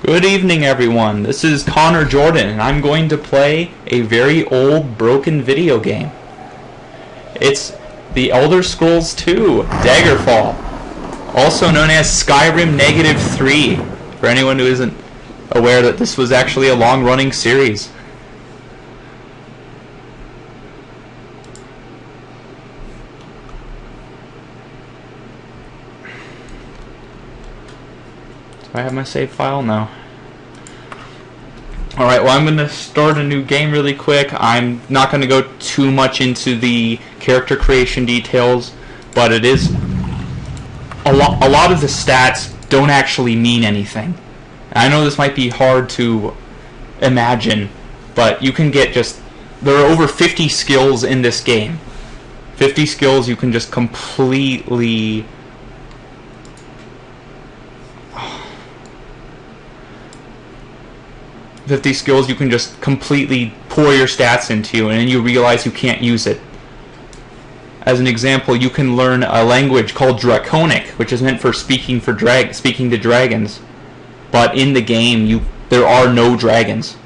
Good evening, everyone. This is Connor Jordan, and I'm going to play a very old, broken video game. It's The Elder Scrolls 2 Daggerfall, also known as Skyrim -3, for anyone who isn't aware that this was actually a long-running series. Do I have my save file? No. Alright, well, I'm going to start a new game really quick. I'm not going to go too much into the character creation details, but it is a lot of the stats don't actually mean anything. I know this might be hard to imagine, but you can get there are over 50 skills in this game. 50 skills you can just completely... 50 skills you can just completely pour your stats into, and then you realize you can't use it. As an example, you can learn a language called Draconic, which is meant for speaking to dragons. But in the game, there are no dragons.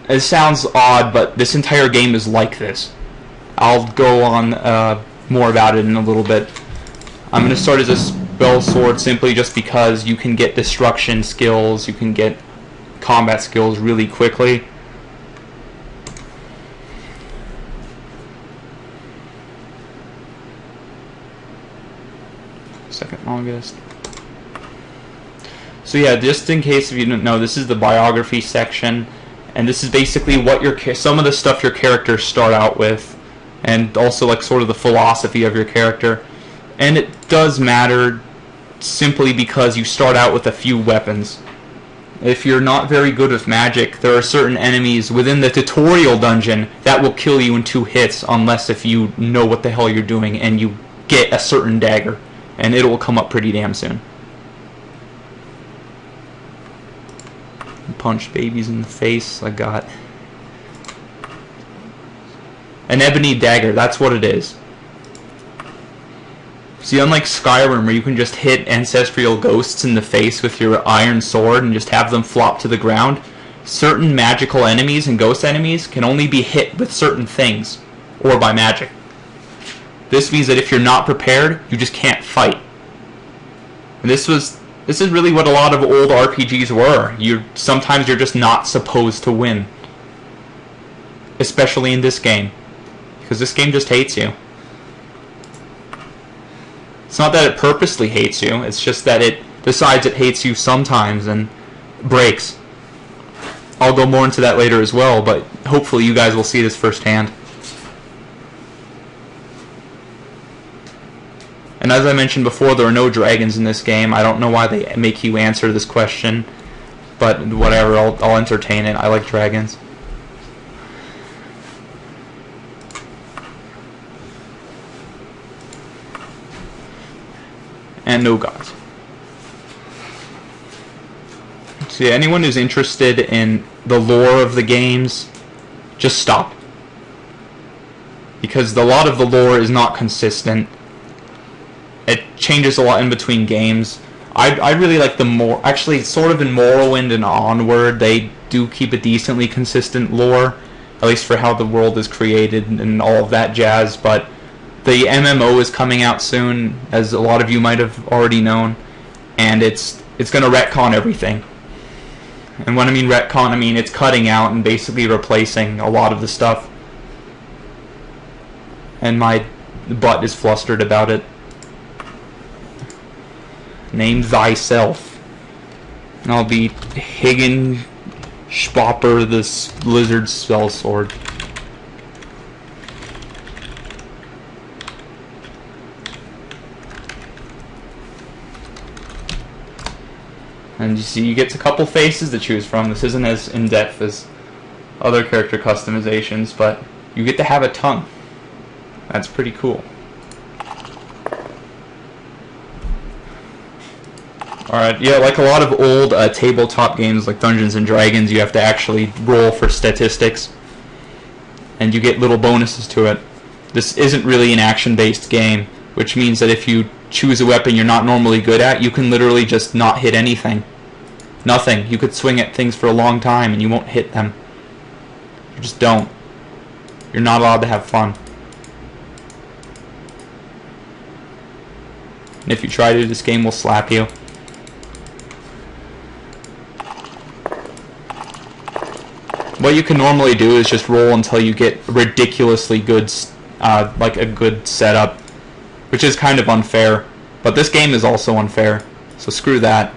It sounds odd, but this entire game is like this. I'll go on more about it in a little bit. I'm going to start as a spell sword simply just because you can get destruction skills, you can get combat skills really quickly. Second longest. So yeah, just in case if you don't know, this is the biography section, and this is basically what some of the stuff your characters start out with, and also like sort of the philosophy of your character. And it does matter simply because you start out with a few weapons. If you're not very good with magic, there are certain enemies within the tutorial dungeon that will kill you in 2 hits unless if you know what the hell you're doing and you get a certain dagger, and it will come up pretty damn soon. Punch babies in the face. I got an ebony dagger, that's what it is. See, unlike Skyrim, where you can just hit ancestral ghosts in the face with your iron sword and just have them flop to the ground, certain magical enemies and ghost enemies can only be hit with certain things, or by magic. This means that if you're not prepared, you just can't fight. And this is really what a lot of old RPGs were. Sometimes you're just not supposed to win. Especially in this game. Because this game just hates you. It's not that it purposely hates you, it's just that it decides it hates you sometimes and breaks. I'll go more into that later as well, but hopefully you guys will see this firsthand. And as I mentioned before, there are no dragons in this game. I don't know why they make you answer this question, but whatever, I'll entertain it. I like dragons. And no gods. So yeah, anyone who's interested in the lore of the games, just stop. Because a lot of the lore is not consistent. It changes a lot in between games. I really like actually sort of in Morrowind and Onward, they do keep a decently consistent lore, at least for how the world is created and all of that jazz, but the MMO is coming out soon, as a lot of you might have already known, and it's going to retcon everything. And when I mean retcon, I mean it's cutting out and basically replacing a lot of the stuff. And my butt is flustered about it. Name thyself. And I'll be Higgin Spopper the Lizard Spell Sword. And you see, you get a couple faces to choose from. This isn't as in-depth as other character customizations, but you get to have a tongue. That's pretty cool. Alright, yeah, like a lot of old tabletop games like Dungeons & Dragons, you have to actually roll for statistics. And you get little bonuses to it. This isn't really an action-based game, which means that if you choose a weapon you're not normally good at, you can literally just not hit anything. Nothing. You could swing at things for a long time and you won't hit them. You just don't. You're not allowed to have fun. And if you try to, this game will slap you. What you can normally do is just roll until you get ridiculously good, like a good setup, which is kind of unfair. But this game is also unfair, so screw that.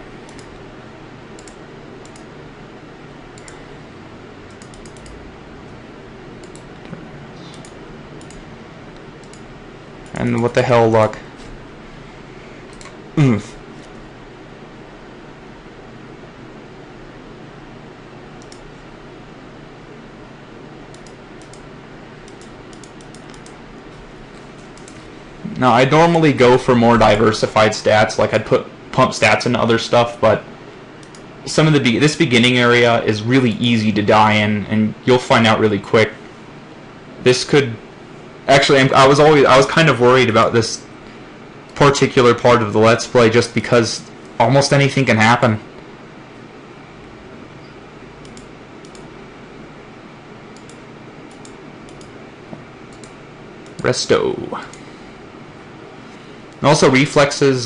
And what the hell, luck? Oof. Now, I normally go for more diversified stats, like I'd pump stats into other stuff, but some of this beginning area is really easy to die in, and you'll find out really quick. This could actually, I was kind of worried about this particular part of the Let's Play just because almost anything can happen. Resto. And also reflexes,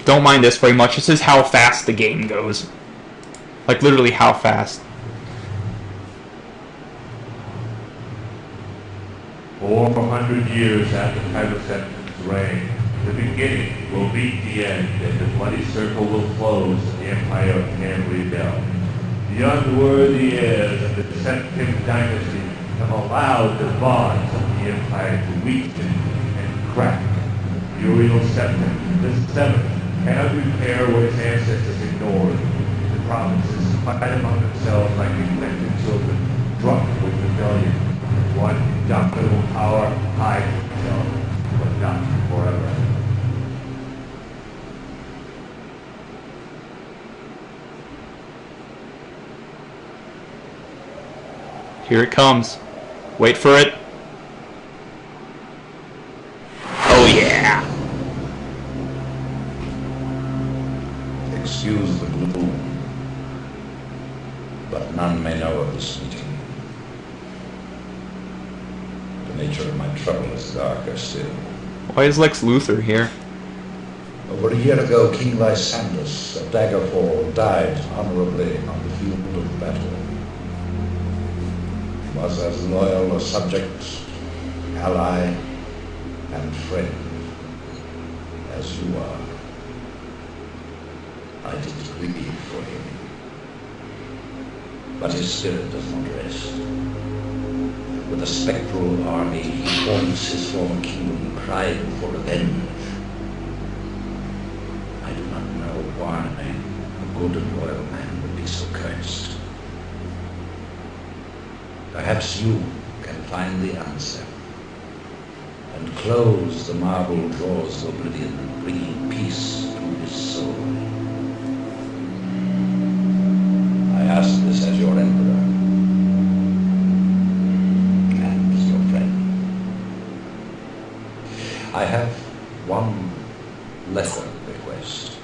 don't mind this very much. This is how fast the game goes. Like literally how fast. 400 years after Titus's reign, the beginning will meet the end, and the bloody circle will close, and the Empire can rebel. The unworthy heirs of the Septim dynasty have allowed the bonds of the Empire to weaken and crack. Uriel Septim, the seventh, cannot repair what his ancestors ignored. The provinces fight among themselves like neglected children, drunk with rebellion. One indomitable power hides itself, but not forever. Here it comes. Wait for it. Oh yeah! Excuse the gloom, but none may know of this meeting. The nature of my trouble is darker still. Why is Lex Luthor here? Over a year ago, King Lysandus of Daggerfall died honorably on the field of battle. He was as loyal a subject, ally, and friend as you are. I did grieve for him, but his spirit does not rest. With a spectral army, he haunts his former kingdom, crying for revenge. I do not know why a good and loyal man would be so cursed. Perhaps you can find the answer and close the marble doors of oblivion, bringing peace to his soul. I ask this as your emperor and as your friend. I have one letter request.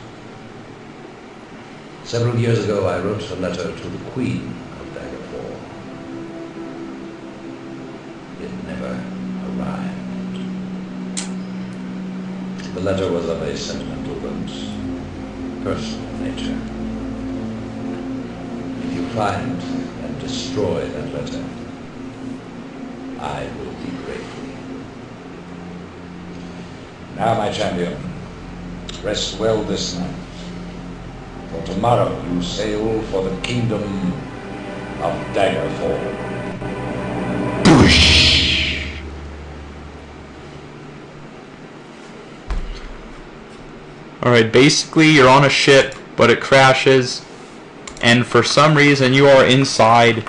Several years ago, I wrote a letter to the Queen of Daggerfall. It never arrived. The letter was of a sentimental and personal nature. If you find and destroy that letter, I will be grateful. Now, my champion, rest well this night. For tomorrow you sail for the kingdom of Daggerfall. Alright, basically you're on a ship, but it crashes, and for some reason you are inside.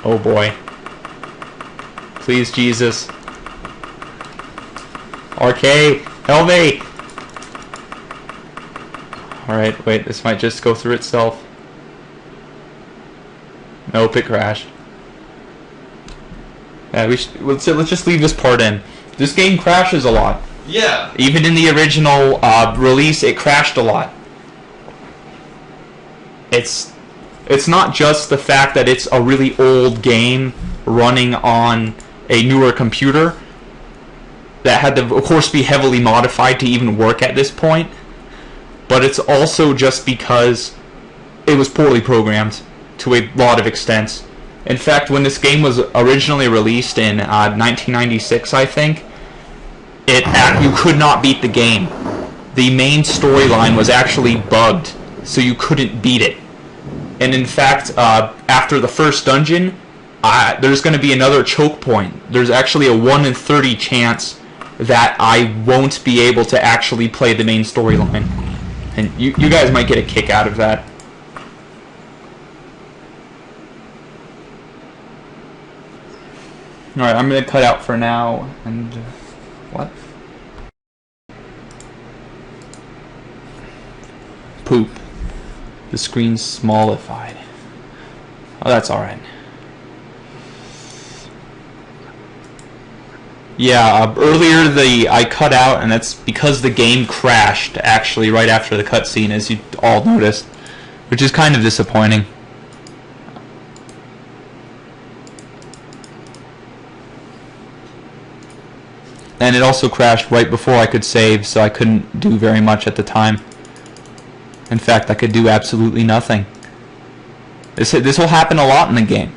Oh boy. Please, Jesus. RK, help me! Alright, wait, this might just go through itself. Nope, it crashed. Yeah, let's just leave this part in. This game crashes a lot. Yeah. Even in the original release, it crashed a lot. it's not just the fact that it's a really old game running on a newer computer that had to, of course, be heavily modified to even work at this point, but it's also just because it was poorly programmed to a lot of extents. In fact, when this game was originally released in 1996, I think, you could not beat the game. The main storyline was actually bugged, so you couldn't beat it. And in fact, after the first dungeon, there's going to be another choke point. There's actually a 1 in 30 chance that I won't be able to actually play the main storyline. And you guys might get a kick out of that. Alright, I'm going to cut out for now. And what? Poop. The screen's smallified. Oh, that's alright. Yeah, earlier I cut out, and that's because the game crashed, actually, right after the cutscene, as you all noticed, which is kind of disappointing. And it also crashed right before I could save, so I couldn't do very much at the time. In fact, I could do absolutely nothing. This will happen a lot in the game,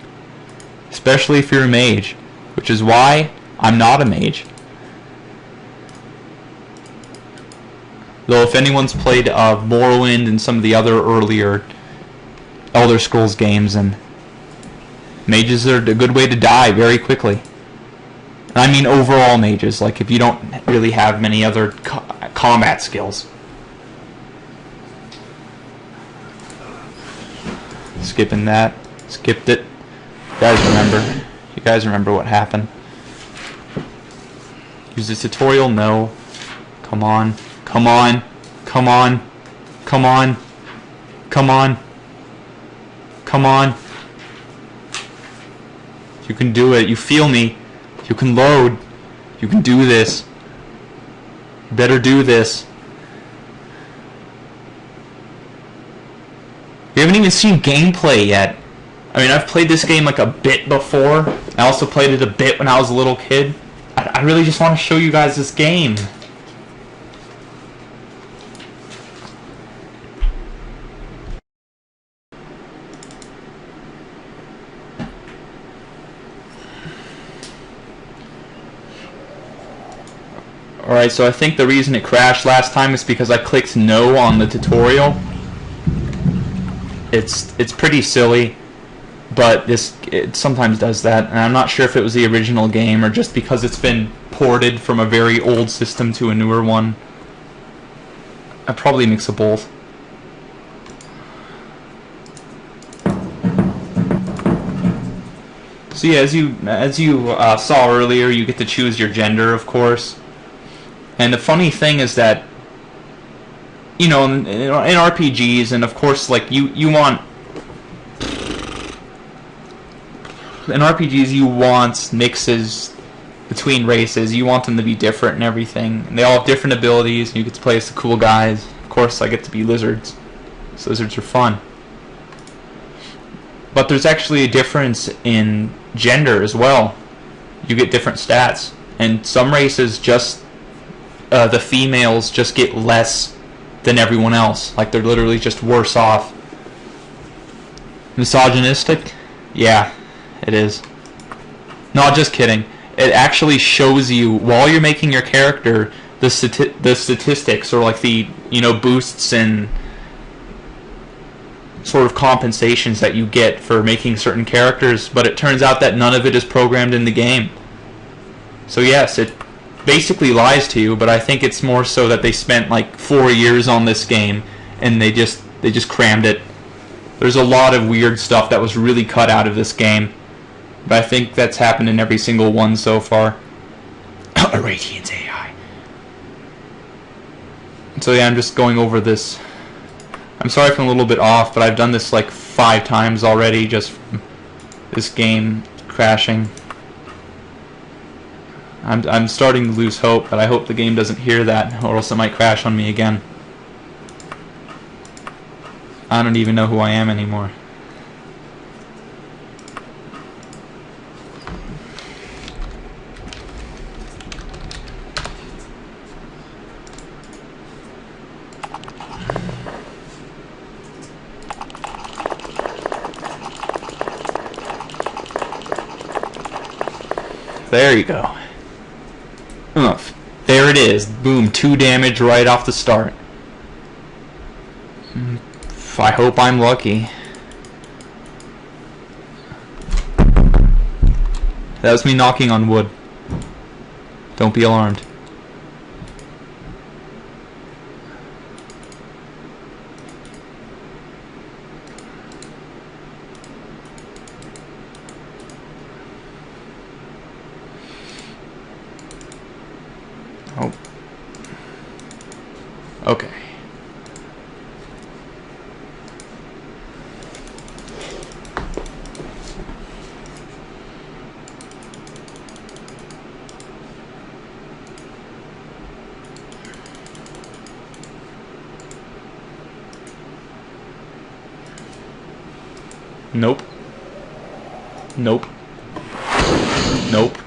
especially if you're a mage, which is why I'm not a mage. Though if anyone's played Morrowind and some of the other earlier Elder Scrolls games, and mages are a good way to die very quickly. And I mean overall mages, like if you don't really have many other combat skills. Skipping that. Skipped it. You guys remember what happened. Use the tutorial? No. Come on. Come on. Come on. Come on. Come on. Come on. You can do it. You feel me. You can load. You can do this. You better do this. We haven't even seen gameplay yet. I mean, I've played this game like a bit before. I also played it a bit when I was a little kid. I really just want to show you guys this game. Alright, so I think the reason it crashed last time is because I clicked no on the tutorial. It's pretty silly, but it sometimes does that, and I'm not sure if it was the original game or just because it's been ported from a very old system to a newer one. I probably mix of both. So yeah, as you saw earlier, you get to choose your gender, of course. And the funny thing is that, you know, in RPGs, and of course, like you want in RPGs, you want mixes between races. You want them to be different and everything. And they all have different abilities. And you get to play as the cool guys. Of course, I get to be lizards. So lizards are fun. But there's actually a difference in gender as well. You get different stats, and some races just the females just get less than everyone else. Like they're literally just worse off. Misogynistic? Yeah, it is. No, just kidding. It actually shows you while you're making your character the statistics, or like the boosts and sort of compensations that you get for making certain characters, but it turns out that none of it is programmed in the game. So yes, it basically lies to you, but I think it's more so that they spent like 4 years on this game and they just crammed it. There's a lot of weird stuff that was really cut out of this game, but I think that's happened in every single one so far. Radiant's AI. So yeah, I'm just going over this. I'm sorry if I'm a little bit off, but I've done this like 5 times already, just from this game crashing. I'm starting to lose hope, but I hope the game doesn't hear that, or else it might crash on me again. I don't even know who I am anymore. There you go. There it is. Boom, 2 damage right off the start. I hope I'm lucky. That was me knocking on wood. Don't be alarmed. Oh. Okay. Nope. Nope. Nope.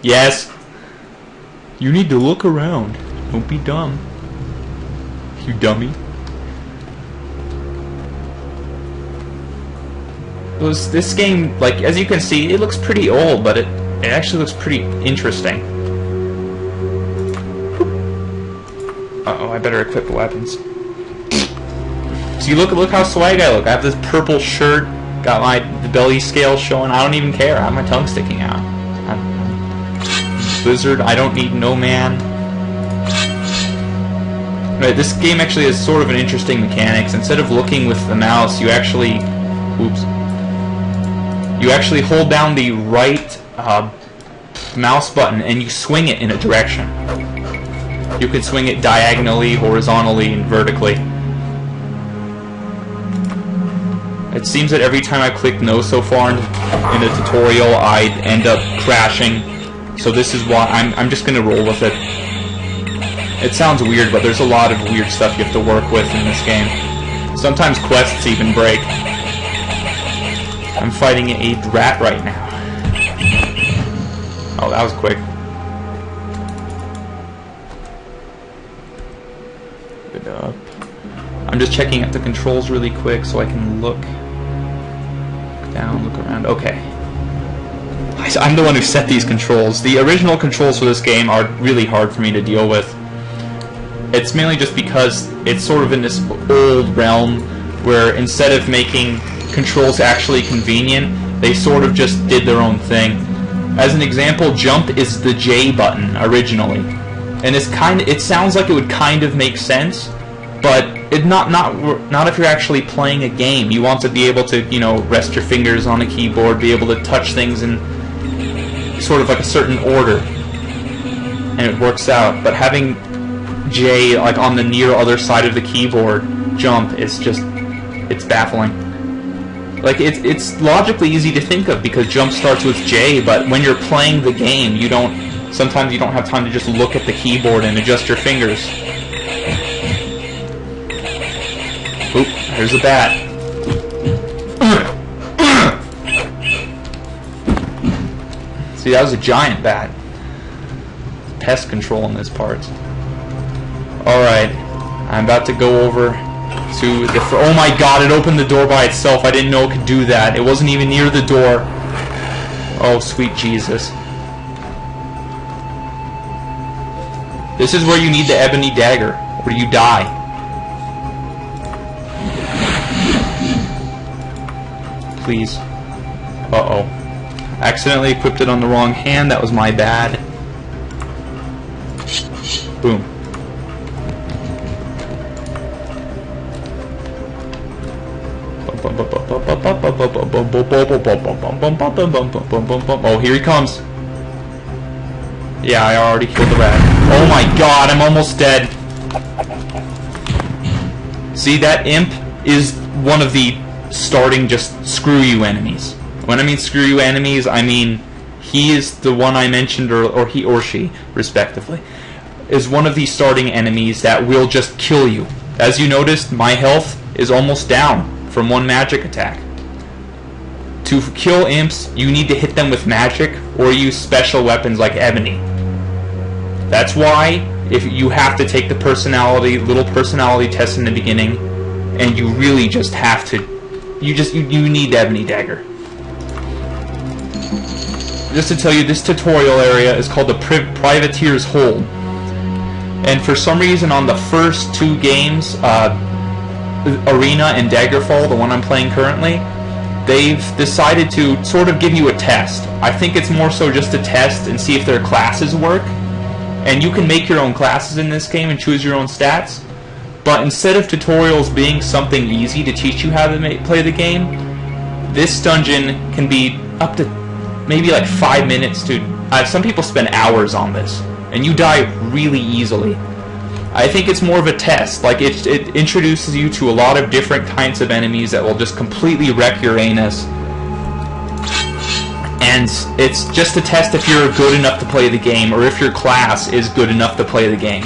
Yes. You need to look around. Don't be dumb. You dummy. This game, like, as you can see, it looks pretty old, but it actually looks pretty interesting. Uh-oh, I better equip the weapons. See, look how swag I look. I have this purple shirt, got the belly scale showing. I don't even care. I have my tongue sticking out. I'm Blizzard. I don't need no man. Right, this game actually has sort of an interesting mechanics. Instead of looking with the mouse, you actually, you actually hold down the right mouse button and you swing it in a direction. You can swing it diagonally, horizontally, and vertically. It seems that every time I click no so far in the tutorial, I end up crashing. So this is why I'm just gonna roll with it. It sounds weird, but there's a lot of weird stuff you have to work with in this game. Sometimes quests even break. I'm fighting a rat right now. Oh, that was quick. Good up. I'm just checking out the controls really quick so I can look down, look around. Okay. I'm the one who set these controls. The original controls for this game are really hard for me to deal with. It's mainly just because it's sort of in this old realm where instead of making controls actually convenient, they sort of just did their own thing. As an example, jump is the J button originally. And it sounds like it would kind of make sense, but not if you're actually playing a game. You want to be able to, rest your fingers on a keyboard, be able to touch things in sort of like a certain order. And it works out. But having J like on the near other side of the keyboard, jump, is just, it's baffling. Like, it's logically easy to think of because jump starts with J, but when you're playing the game, sometimes you don't have time to just look at the keyboard and adjust your fingers. Oop, there's a bat. See, that was a giant bat. Pest control in this part. Alright, I'm about to go over to the... Oh my god, it opened the door by itself. I didn't know it could do that. It wasn't even near the door. Oh, sweet Jesus. This is where you need the ebony dagger, or you die. Please. Uh-oh. Accidentally equipped it on the wrong hand. That was my bad. Boom. Oh, here he comes. Yeah, I already killed the rat. Oh my god, I'm almost dead. See, that imp is one of the starting just screw you enemies. When I mean screw you enemies, I mean he is the one I mentioned, or he or she, respectively, is one of the starting enemies that will just kill you As you noticed, my health is almost down from one magic attack. To kill imps, you need to hit them with magic or use special weapons like ebony. That's why if you have to take the little personality test in the beginning, and you really just have to, you need ebony dagger. Just to tell you, this tutorial area is called the Privateer's Hold. And for some reason on the first 2 games, Arena and Daggerfall, the one I'm playing currently, they've decided to sort of give you a test. I think it's more so just a test and see if their classes work. And you can make your own classes in this game and choose your own stats. But instead of tutorials being something easy to teach you how to play the game, this dungeon can be up to maybe like 5 minutes to... some people spend hours on this, and you die really easily. I think it's more of a test. Like it introduces you to a lot of different kinds of enemies that will just completely wreck your anus. And it's just a test if you're good enough to play the game, or if your class is good enough to play the game.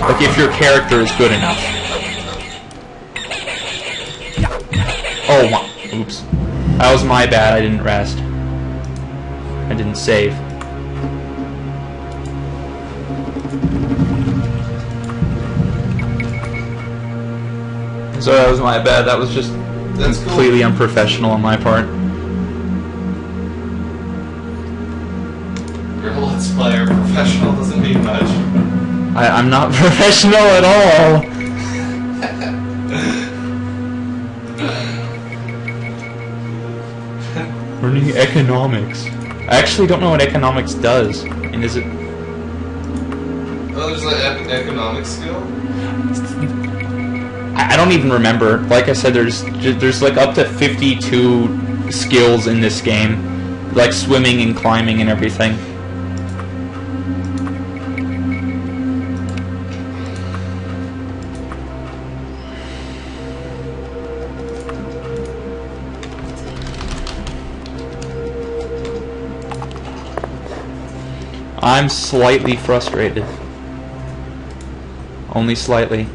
Like if your character is good enough. Oh, oops. That was my bad, I didn't rest. I didn't save. So that was my bad, that was just completely unprofessional on my part. You're a Let's Player, professional doesn't mean much. I'm not professional at all! Learning economics. I actually don't know what economics does. And is it... Oh, there's an economic skill? I don't even remember. Like I said, there's like up to 52 skills in this game. Like swimming and climbing and everything. I'm slightly frustrated. Only slightly.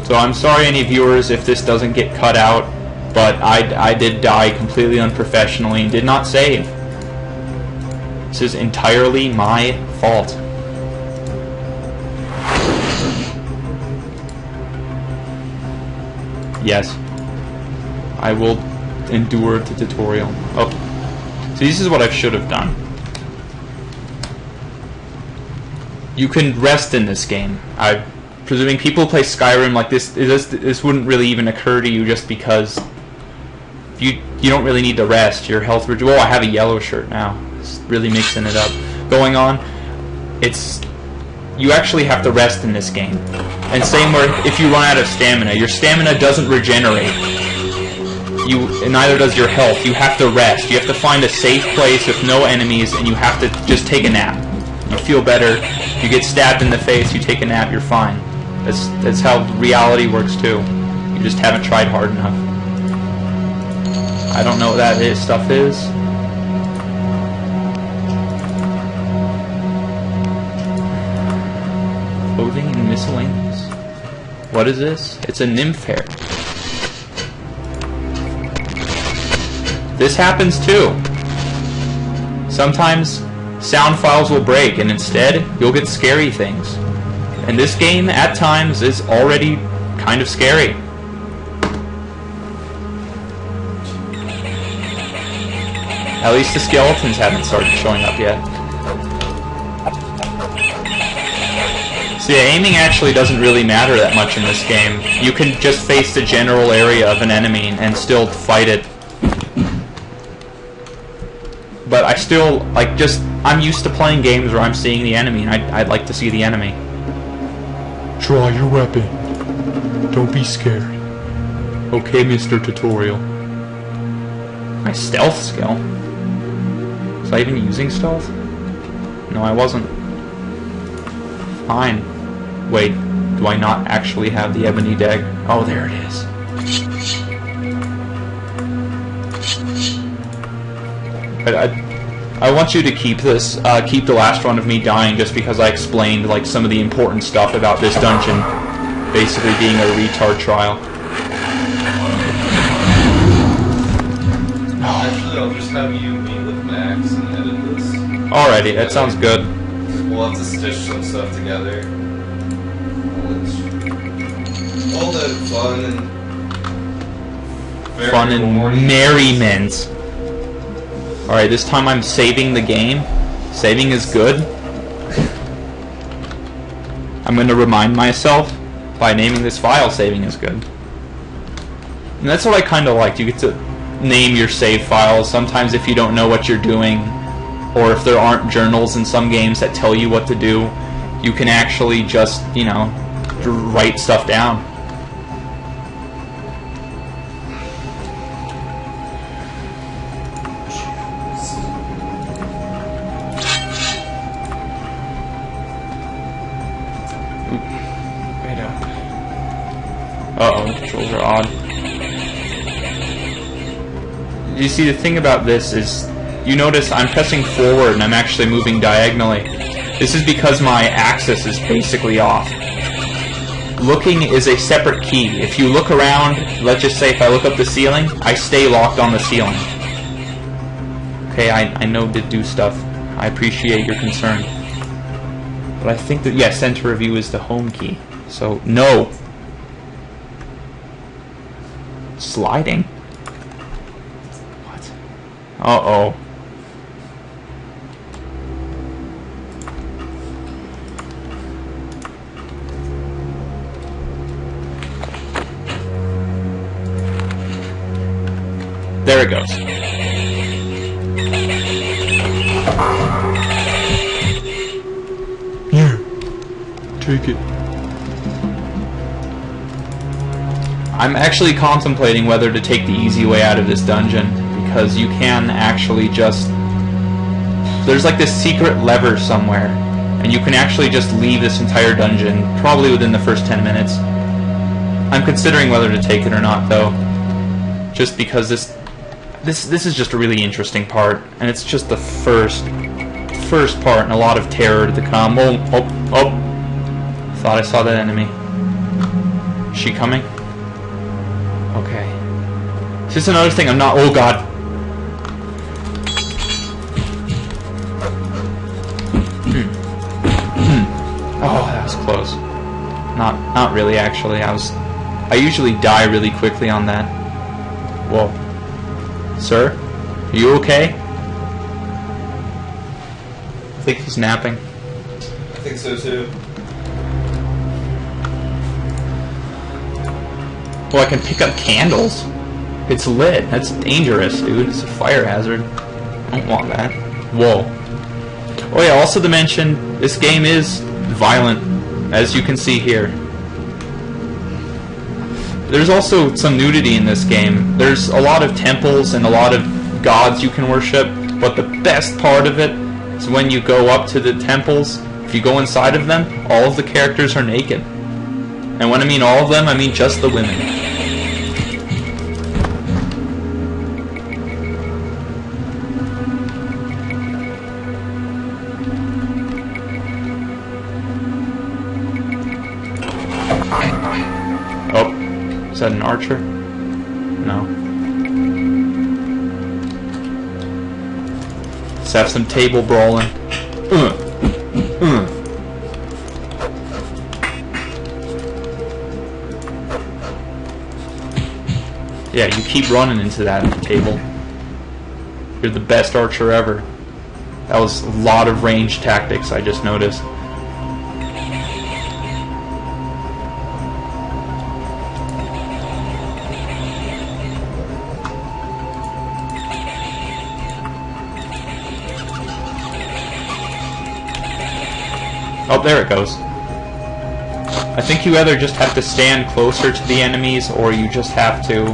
So I'm sorry any viewers if this doesn't get cut out, but I did die completely unprofessionally and did not save. This is entirely my fault. Yes. I will endure the tutorial. Oh. So this is what I should have done. You can rest in this game. I'm presuming people who play Skyrim like this wouldn't really even occur to you just because you don't really need to rest. Your health... Whoa, I have a yellow shirt now. It's really mixing it up. Going on, you actually have to rest in this game. And same where if you run out of stamina, your stamina doesn't regenerate. And neither does your health. You have to rest. You have to find a safe place with no enemies, and you have to just take a nap. You feel better. You get stabbed in the face, you take a nap, you're fine. That's how reality works too. You just haven't tried hard enough. I don't know what that stuff is. Clothing and miscellaneous. What is this? It's a nymph hair. This happens too. Sometimes sound files will break and instead you'll get scary things. And this game at times is already kind of scary. At least the skeletons haven't started showing up yet. See, aiming actually doesn't really matter that much in this game. You can just face the general area of an enemy and still fight it. But I still, I'm used to playing games where I'm seeing the enemy, and I'd like to see the enemy. Draw your weapon. Don't be scared. Okay, Mr. Tutorial. My stealth skill? Was I even using stealth? No, I wasn't. Fine. Wait, do I not actually have the ebony dagger? Oh, there it is. I want you to keep this, keep the last one of me dying just because I explained, like, some of the important stuff about this dungeon basically being a retard trial. Actually, I'll just have you meet with Max and edit this. Alrighty, that sounds good. We'll have to stitch some stuff together. All that fun and merriment. Alright, this time I'm saving the game. Saving is good. I'm going to remind myself by naming this file saving is good. And that's what I kind of liked. You get to name your save files. Sometimes if you don't know what you're doing, or if there aren't journals in some games that tell you what to do, you can actually just, you know, write stuff down. Uh-oh, the controls are odd. You see, the thing about this is, you notice I'm pressing forward and I'm actually moving diagonally. This is because my axis is basically off. Looking is a separate key. If you look around, let's just say if I look up the ceiling, I stay locked on the ceiling. Okay, I know to do stuff. I appreciate your concern. But I think that, yes, center of view is the home key. So, no. Sliding? What? Uh-oh. There it goes. Yeah. Take it. I'm actually contemplating whether to take the easy way out of this dungeon, because you can actually just... There's like this secret lever somewhere, and you can actually just leave this entire dungeon, probably within the first 10 minutes. I'm considering whether to take it or not, though. Just because this is just a really interesting part, and it's just the first part, and a lot of terror to come. Oh! Thought I saw that enemy. Is she coming? Okay. It's just another thing I'm not... Oh god. Oh, that was close. Not really, actually. I usually die really quickly on that. Whoa. Sir? Are you okay? I think he's napping. I think so too. Well, I can pick up candles. It's lit. That's dangerous, dude. It's a fire hazard. I don't want that. Whoa. Oh yeah, also to mention, this game is violent, as you can see here. There's also some nudity in this game. There's a lot of temples and a lot of gods you can worship, but the best part of it is when you go up to the temples, if you go inside of them, all of the characters are naked. And when I mean all of them, I mean just the women. Oh, is that an archer? No. Let's have some table brawling. Yeah, you keep running into that table. You're the best archer ever. That was a lot of range tactics, I just noticed. Oh, there it goes. I think you either just have to stand closer to the enemies, or you just have to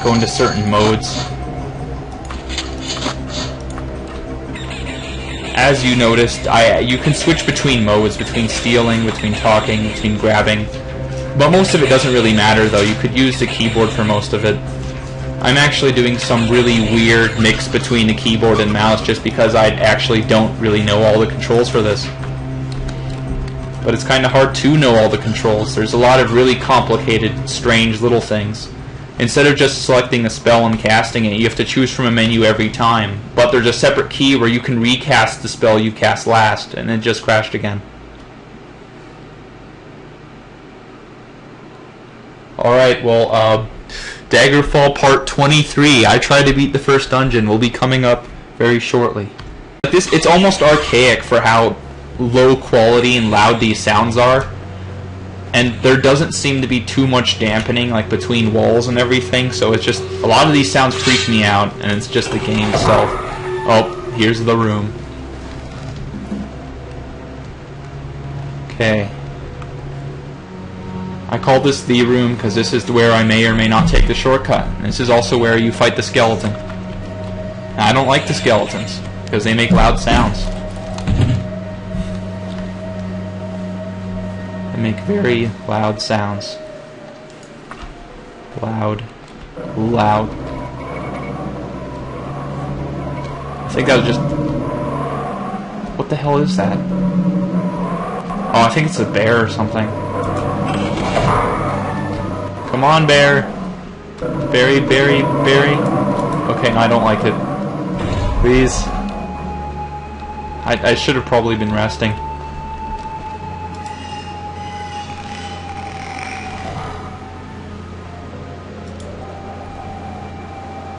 go into certain modes. As you noticed, you can switch between modes, between stealing, between talking, between grabbing. But most of it doesn't really matter, though. You could use the keyboard for most of it. I'm actually doing some really weird mix between the keyboard and mouse just because I actually don't really know all the controls for this. But it's kind of hard to know all the controls. There's a lot of really complicated, strange little things. Instead of just selecting a spell and casting it, you have to choose from a menu every time. But there's a separate key where you can recast the spell you cast last, and it just crashed again. Alright, well, Daggerfall Part 23. I tried to beat the first dungeon. Will be coming up very shortly. It's almost archaic for how low quality and loud these sounds are. And there doesn't seem to be too much dampening, like, between walls and everything, so it's just, a lot of these sounds freak me out, and it's just the game itself. Oh, here's the room. Okay. I call this the room because this is where I may or may not take the shortcut. And this is also where you fight the skeleton. Now, I don't like the skeletons, because they make loud sounds. They make very loud sounds. Loud. Loud. I think that was just... What the hell is that? Oh, I think it's a bear or something. Come on, bear. Berry, berry, berry. Okay, no, I don't like it. Please. I should have probably been resting.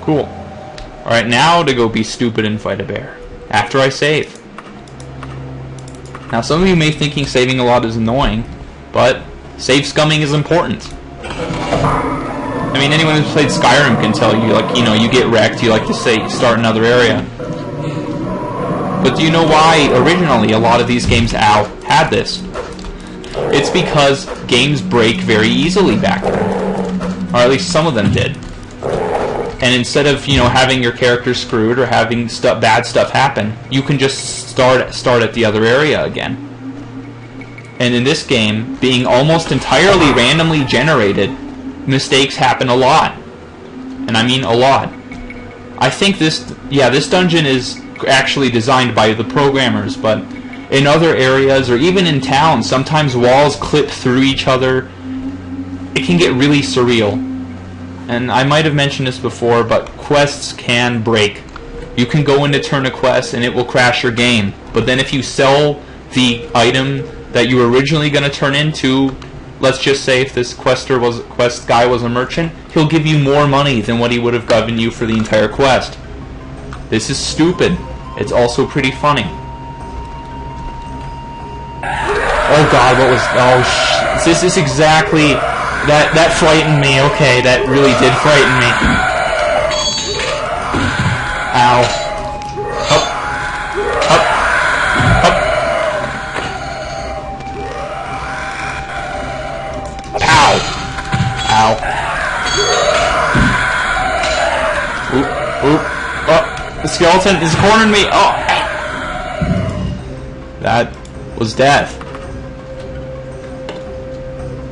Cool. Alright, now to go be stupid and fight a bear. After I save. Now, some of you may think saving a lot is annoying, but save scumming is important. I mean, anyone who's played Skyrim can tell you, like, you know, you get wrecked, you like to say, start another area. But do you know why originally a lot of these games had this? It's because games break very easily back then. Or at least some of them did. And instead of, you know, having your character screwed or having bad stuff happen, you can just start at the other area again. And in this game, being almost entirely randomly generated, mistakes happen a lot. And I mean a lot. I think this dungeon is actually designed by the programmers, but in other areas or even in towns, sometimes walls clip through each other. It can get really surreal. And I might have mentioned this before, but quests can break. You can go in to turn a quest and it will crash your game. But then if you sell the item that you were originally going to turn into, let's just say if this quest guy was a merchant, he'll give you more money than what he would have given you for the entire quest. This is stupid. It's also pretty funny. Oh god, what was... Oh, this is exactly... That frightened me. Okay, that really did frighten me. Ow. Up. Up. Up. Ow. Ow. Oop. Oop. Oh, the skeleton is cornering me. Oh. That was death.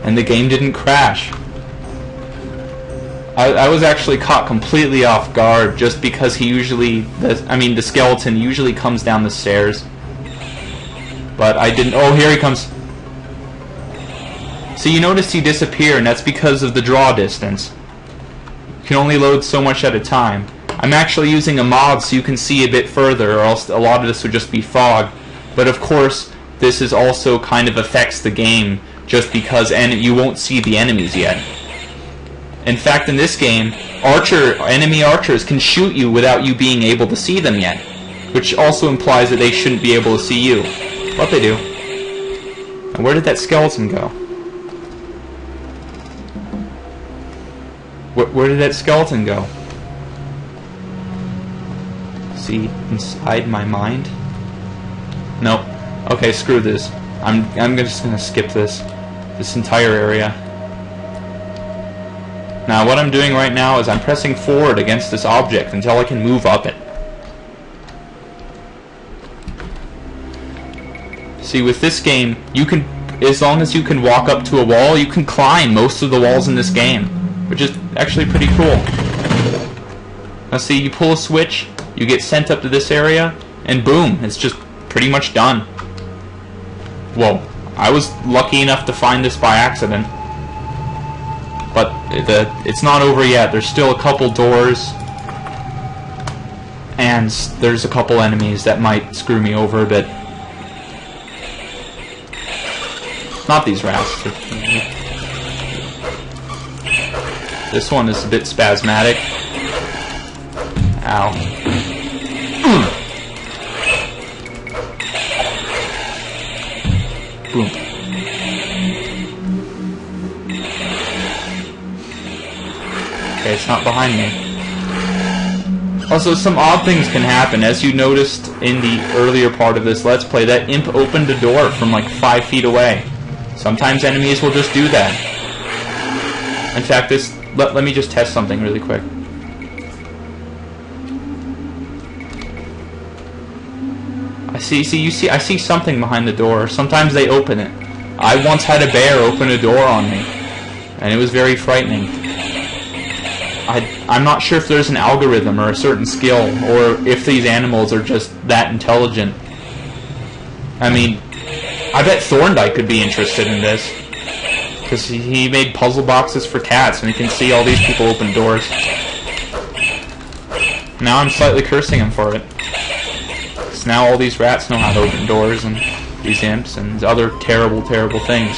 And the game didn't crash. I was actually caught completely off guard just because the skeleton usually comes down the stairs. But I didn't... Oh, here he comes. So you notice he disappeared, and that's because of the draw distance. You can only load so much at a time. I'm actually using a mod so you can see a bit further, or else a lot of this would just be fog. But of course, this is also kind of affects the game, just because you won't see the enemies yet. In fact, in this game, enemy archers can shoot you without you being able to see them yet, which also implies that they shouldn't be able to see you. But they do. And where did that skeleton go? Where did that skeleton go? See inside my mind? Nope. Okay, screw this. I'm just gonna skip this entire area. Now what I'm doing right now is I'm pressing forward against this object until I can move up it. See, with this game, you can, as long as you can walk up to a wall, you can climb most of the walls in this game, which is actually pretty cool. Now see, you pull a switch, you get sent up to this area, and boom, it's just pretty much done. Whoa, I was lucky enough to find this by accident. But it's not over yet. There's still a couple doors, and there's a couple enemies that might screw me over a bit. Not these rats. This one is a bit spasmatic. Ow. Boom. Okay, it's not behind me. Also, some odd things can happen. As you noticed in the earlier part of this Let's Play, that imp opened a door from like 5 feet away. Sometimes enemies will just do that. In fact, let me just test something really quick. I see something behind the door. Sometimes they open it. I once had a bear open a door on me, and it was very frightening. I'm not sure if there's an algorithm or a certain skill, or if these animals are just that intelligent. I mean, I bet Thorndike could be interested in this, because he made puzzle boxes for cats, and he can see all these people open doors. Now I'm slightly cursing him for it. Because now all these rats know how to open doors, and these imps, and other terrible, terrible things.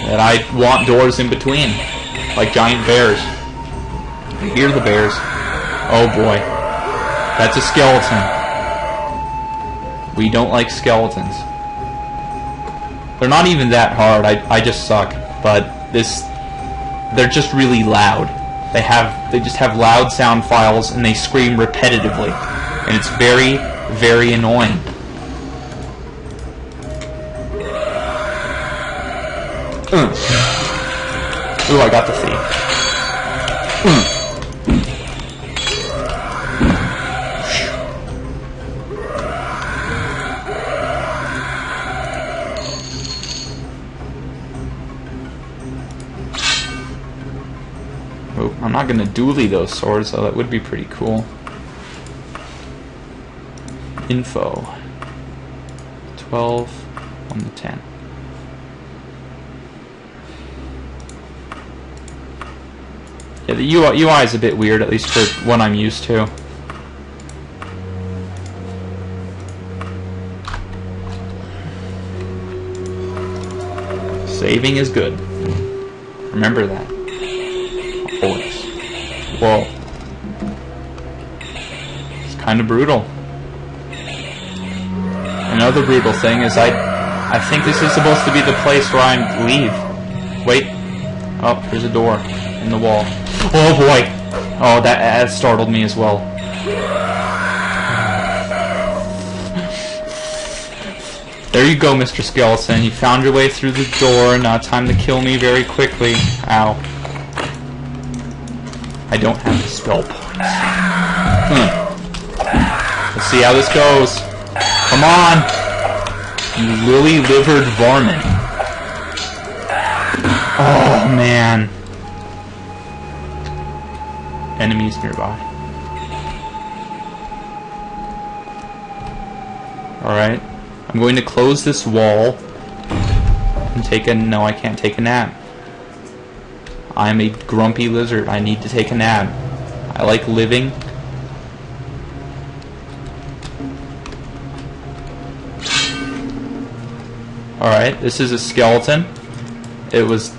That I want doors in between, like giant bears. You hear the bears. Oh boy. That's a skeleton. We don't like skeletons. They're not even that hard. I just suck. But they're just really loud. They just have loud sound files, and they scream repetitively. And it's very, very annoying. Ooh, I got the thief. Oh, I'm not going to dually those swords, though. That would be pretty cool. Info. 12 on the 10. Yeah, the UI is a bit weird, at least for what I'm used to. Saving is good. Remember that. Always. Whoa. It's kind of brutal. Another brutal thing is I think this is supposed to be the place where I leave. Wait. Oh, there's a door in the wall. Oh boy! Oh, that startled me as well. There you go, Mr. Skeleton. You found your way through the door. Now time to kill me very quickly. Ow. I don't have the spell points. Let's see how this goes. Come on! You lily-livered varmint. Oh, man. Enemies nearby. Alright. I'm going to close this wall and take a... No, I can't take a nap. I'm a grumpy lizard. I need to take a nap. I like living. Alright, this is a skeleton. It was...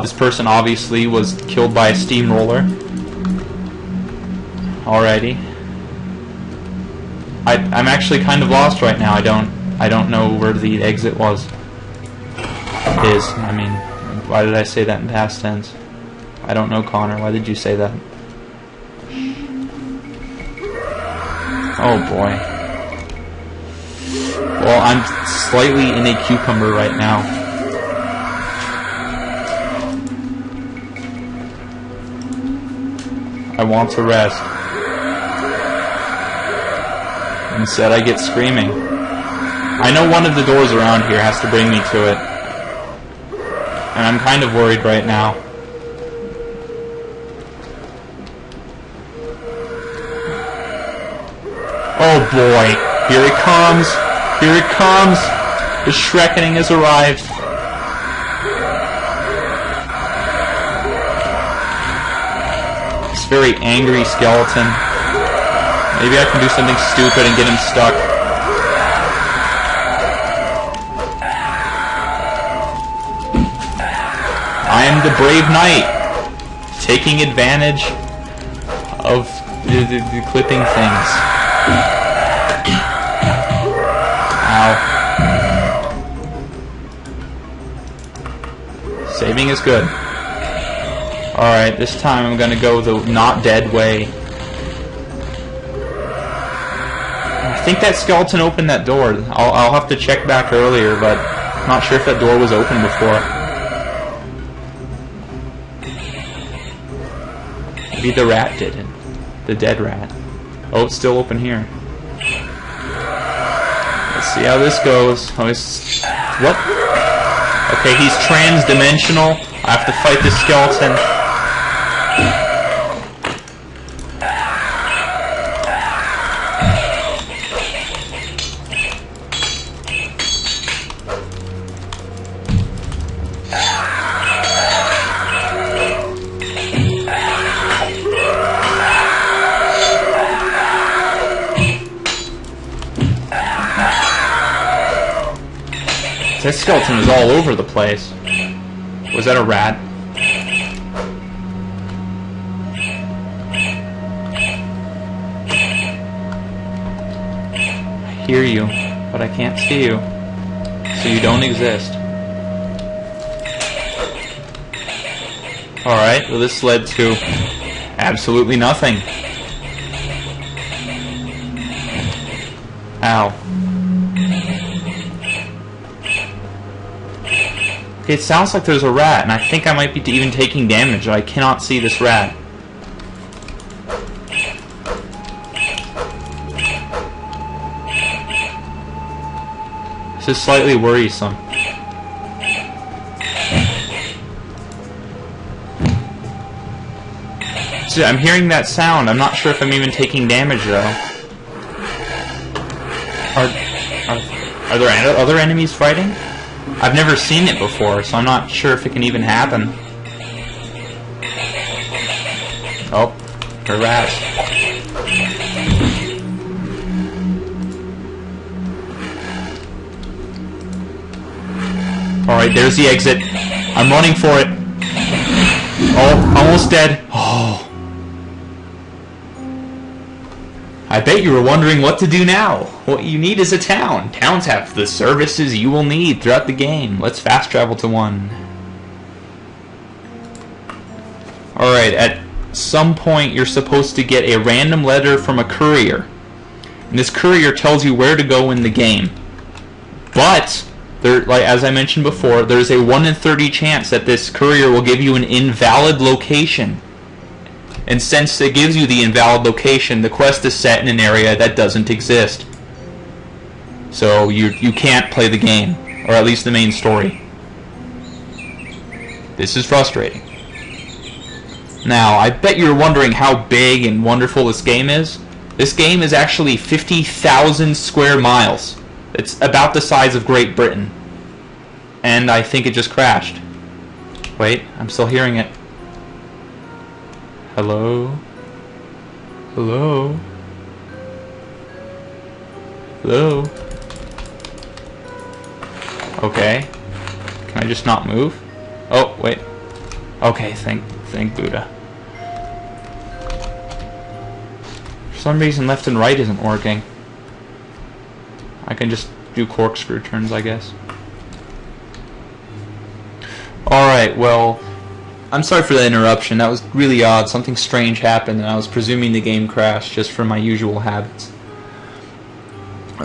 this person obviously was killed by a steamroller. Alrighty. I'm actually kind of lost right now. I don't know where the exit is. I mean, why did I say that in past tense? I don't know, Connor. Why did you say that? Oh boy. Well, I'm slightly in a cucumber right now. I want to rest. Instead, I get screaming. I know one of the doors around here has to bring me to it. And I'm kind of worried right now. Oh boy, here it comes. Here it comes. The Shrekkening has arrived. This very angry skeleton. Maybe I can do something stupid and get him stuck. I am the brave knight, taking advantage of the clipping things. Ow. Saving is good. Alright, this time I'm gonna go the not dead way. I think that skeleton opened that door. I'll have to check back earlier, but I'm not sure if that door was open before. Maybe the rat didn't. The dead rat. Oh, it's still open here. Let's see how this goes. Oh, it's... What? Okay, he's trans-dimensional. I have to fight this skeleton. That skeleton is all over the place. Was that a rat? I hear you, but I can't see you. So you don't exist. Alright, well this led to absolutely nothing. Ow. It sounds like there's a rat, and I think I might be even taking damage. I cannot see this rat. This is slightly worrisome. See, I'm hearing that sound. I'm not sure if I'm even taking damage, though. Are there other enemies fighting? I've never seen it before, so I'm not sure if it can even happen. Oh, a rat. Alright, there's the exit. I'm running for it. Oh, almost dead. Oh. I bet you were wondering what to do now. What you need is a town. Towns have the services you will need throughout the game. Let's fast travel to one. Alright, at some point you're supposed to get a random letter from a courier. And this courier tells you where to go in the game. But, like as I mentioned before, there's a 1 in 30 chance that this courier will give you an invalid location. And since it gives you the invalid location, the quest is set in an area that doesn't exist. So you can't play the game, or at least the main story. This is frustrating. Now, I bet you're wondering how big and wonderful this game is. This game is actually 50,000 square miles. It's about the size of Great Britain. And I think it just crashed. Wait, I'm still hearing it. Hello? Hello? Hello? Okay. Can I just not move? Oh, wait. Okay, thank Buddha. For some reason left and right isn't working. I can just do corkscrew turns, I guess. Alright, well, I'm sorry for the interruption. That was really odd. Something strange happened and I was presuming the game crashed just from my usual habits.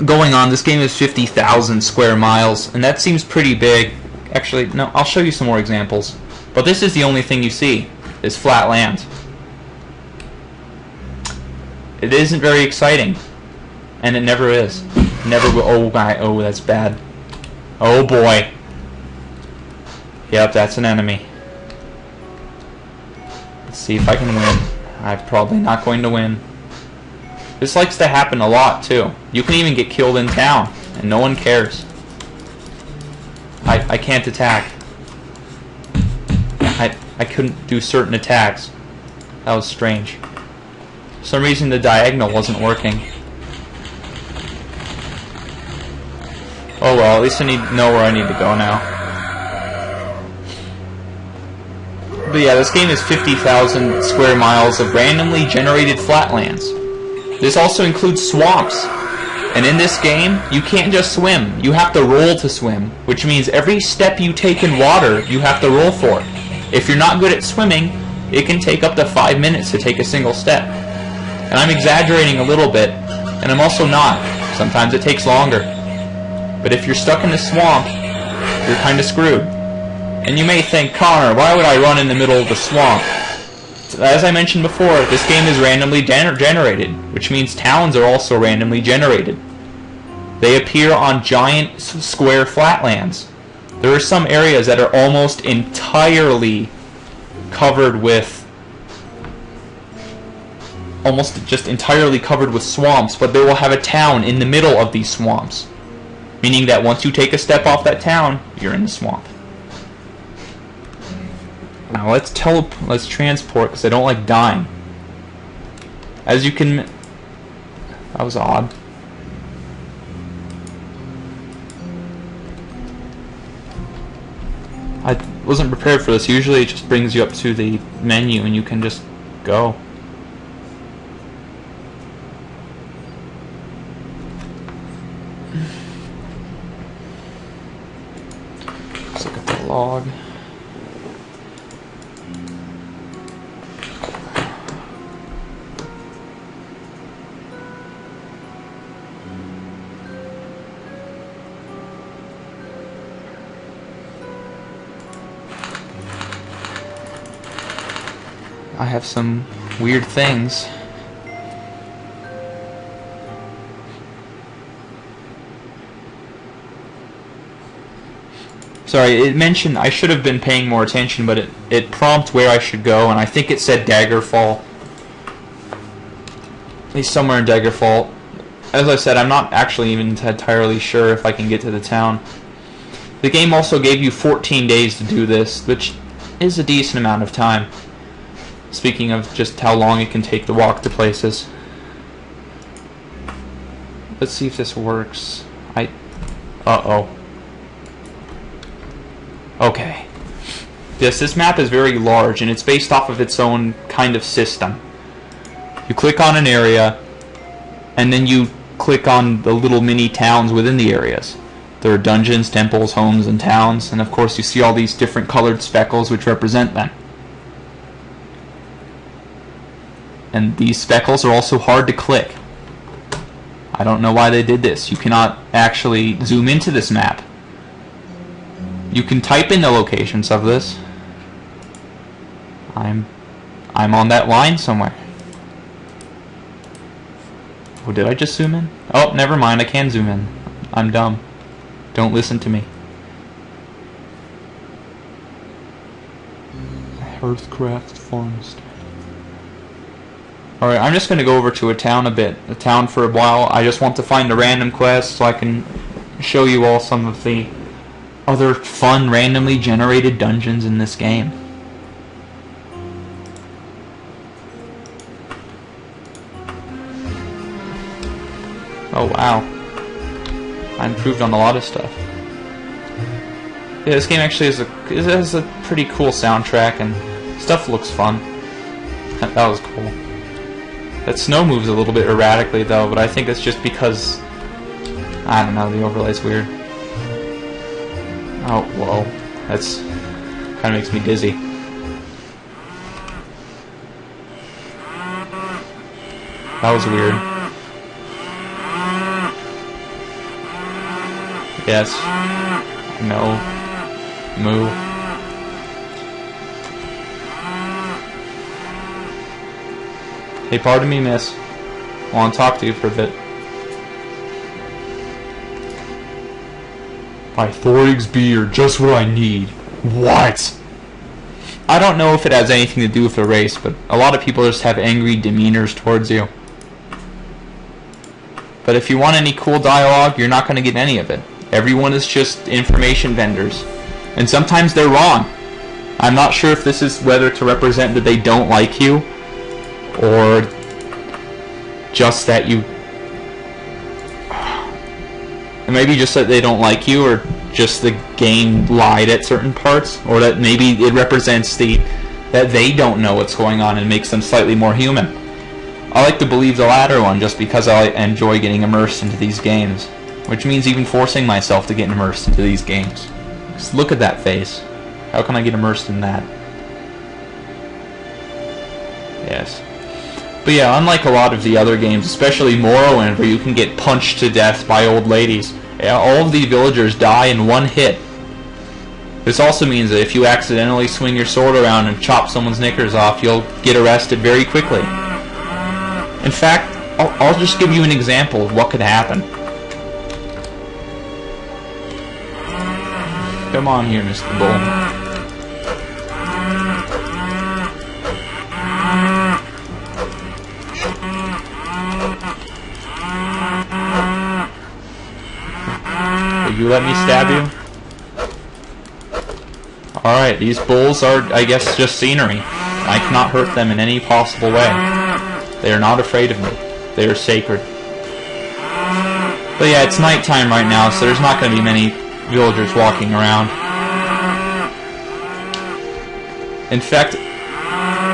going on. This game is 50,000 square miles, and that seems pretty big. Actually, no, I'll show you some more examples. But this is the only thing you see, is flat land. It isn't very exciting, and it never is. Never will. Oh, that's bad. Oh boy. Yep, that's an enemy. Let's see if I can win. I'm probably not going to win. This likes to happen a lot, too. You can even get killed in town, and no one cares. I can't attack. I couldn't do certain attacks. That was strange. For some reason the diagonal wasn't working. Oh well, at least I know where I need to go now. But yeah, this game is 50,000 square miles of randomly generated flatlands. This also includes swamps. And in this game, you can't just swim. You have to roll to swim, which means every step you take in water, you have to roll for. If you're not good at swimming, it can take up to 5 minutes to take a single step. And I'm exaggerating a little bit, and I'm also not. Sometimes it takes longer. But if you're stuck in the swamp, you're kind of screwed. And you may think, Connor, why would I run in the middle of the swamp? As I mentioned before, this game is randomly generated, which means towns are also randomly generated. They appear on giant square flatlands. There are some areas that are almost entirely covered with swamps, but they will have a town in the middle of these swamps, meaning that once you take a step off that town, you're in the swamp. Now let's transport, because I don't like dying. As you can... That was odd. I wasn't prepared for this. Usually it just brings you up to the menu and you can just go. Let's look at the log. I have some weird things. Sorry, it mentioned I should have been paying more attention, but it prompted where I should go, and I think it said Daggerfall. At least somewhere in Daggerfall. As I said, I'm not actually even entirely sure if I can get to the town. The game also gave you 14 days to do this, which is a decent amount of time. Speaking of just how long it can take to walk to places. Let's see if this works. Uh-oh. Okay. This map is very large, and it's based off of its own kind of system. You click on an area, and then you click on the little mini towns within the areas. There are dungeons, temples, homes, and towns, and of course you see all these different colored speckles which represent them. And these speckles are also hard to click. I don't know why they did this. You cannot actually zoom into this map. You can type in the locations of this. I'm on that line somewhere. Oh, did I just zoom in? Oh, never mind. I can zoom in. I'm dumb. Don't listen to me. Hearthcraft Forest. Alright, I'm just going to go over to a town for a while. I just want to find a random quest so I can show you all some of the other fun randomly generated dungeons in this game. Oh wow. I improved on a lot of stuff. Yeah, this game actually has a pretty cool soundtrack and stuff looks fun. That was cool. That snow moves a little bit erratically though, but I think that's just because, I don't know, the overlay's weird. Oh, whoa. That's kind of makes me dizzy. That was weird. Yes. No. Moo. Hey, pardon me, miss. I want to talk to you for a bit. My Thorigsby are just what I need. What? I don't know if it has anything to do with the race, but a lot of people just have angry demeanors towards you. But if you want any cool dialogue, you're not going to get any of it. Everyone is just information vendors. And sometimes they're wrong. I'm not sure if this is whether to represent that they don't like you, or just that you... Maybe just that they don't like you, or just the game lied at certain parts, or that maybe it represents that they don't know what's going on and makes them slightly more human. I like to believe the latter one just because I enjoy getting immersed into these games, which means even forcing myself to get immersed into these games. Just look at that face. How can I get immersed in that? Yes. But yeah, unlike a lot of the other games, especially Morrowind, where you can get punched to death by old ladies, all of the villagers die in one hit. This also means that if you accidentally swing your sword around and chop someone's knickers off, you'll get arrested very quickly. In fact, I'll just give you an example of what could happen. Come on here, Mr. Bull. Will you let me stab you? Alright, these bulls are, I guess, just scenery. I cannot hurt them in any possible way. They are not afraid of me. They are sacred. But yeah, it's nighttime right now, so there's not going to be many villagers walking around. In fact,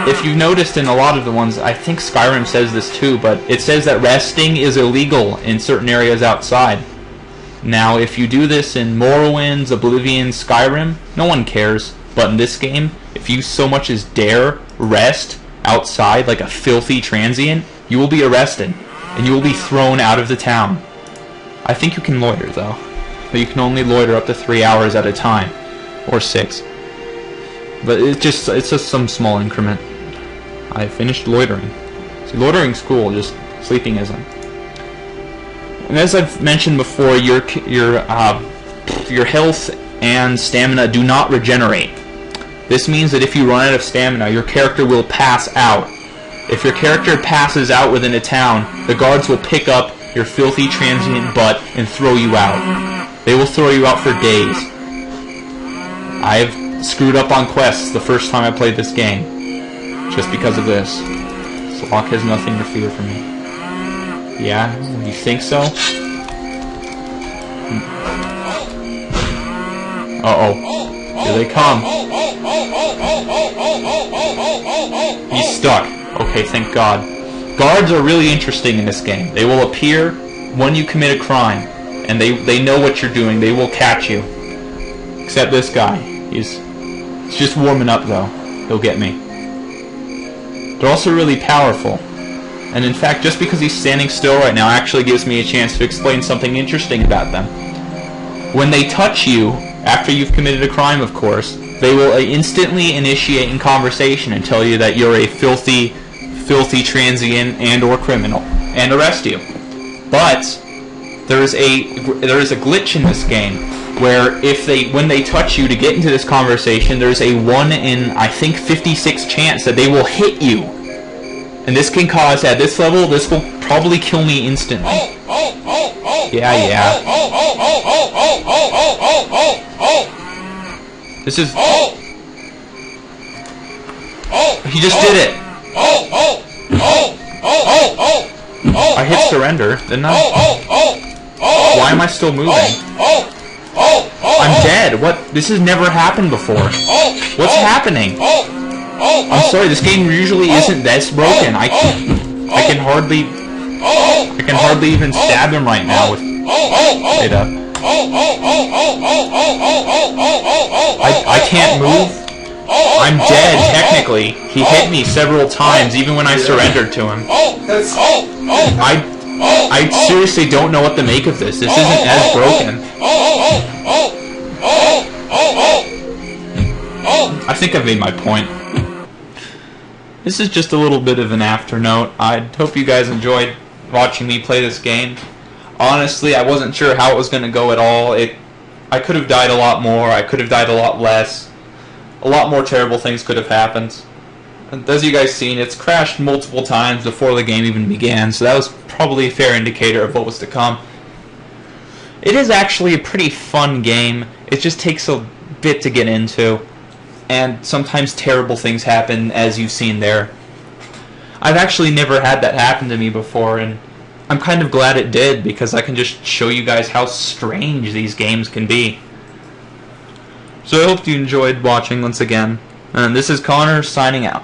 if you've noticed in a lot of the ones, I think Skyrim says this too, but it says that resting is illegal in certain areas outside. Now, if you do this in Morrowind, Oblivion, Skyrim, no one cares. But in this game, if you so much as dare rest outside like a filthy transient, you will be arrested, and you will be thrown out of the town. I think you can loiter, though. But you can only loiter up to 3 hours at a time. Or 6. But it's just some small increment. I finished loitering. See, loitering's cool, just sleeping isn't. And as I've mentioned before, your health and stamina do not regenerate. This means that if you run out of stamina, your character will pass out. If your character passes out within a town, the guards will pick up your filthy transient butt and throw you out. They will throw you out for days. I've screwed up on quests the first time I played this game, just because of this. Slock has nothing to fear from me. Yeah? You think so? Uh-oh. Here they come. He's stuck. Okay, thank God. Guards are really interesting in this game. They will appear when you commit a crime, and they know what you're doing. They will catch you. Except this guy. He's just warming up, though. He'll get me. They're also really powerful. And in fact, just because he's standing still right now actually gives me a chance to explain something interesting about them. When they touch you, after you've committed a crime, of course, they will instantly initiate in conversation and tell you that you're a filthy transient and or criminal, and arrest you. But there is a glitch in this game where when they touch you to get into this conversation, there's a 1 in, I think, 56 chance that they will hit you. And this can cause, at this level, this will probably kill me instantly. Yeah. This is... He just did it! I hit surrender, didn't I? Why am I still moving? I'm dead! What? This has never happened before. What's happening? I'm sorry, this game usually isn't this broken. I can hardly even stab him right now with... Wait up. I can't move. I'm dead, technically. He hit me several times, even when I surrendered to him. I seriously don't know what to make of this. This isn't as broken. I think I've made my point. This is just a little bit of an afternote. I hope you guys enjoyed watching me play this game. Honestly, I wasn't sure how it was going to go at all. I could have died a lot more. I could have died a lot less. A lot more terrible things could have happened. And as you guys seen, it's crashed multiple times before the game even began, so that was probably a fair indicator of what was to come. It is actually a pretty fun game. It just takes a bit to get into, and sometimes terrible things happen, as you've seen there. I've actually never had that happen to me before, and I'm kind of glad it did, because I can just show you guys how strange these games can be. So I hope you enjoyed watching once again, and this is Connor signing out.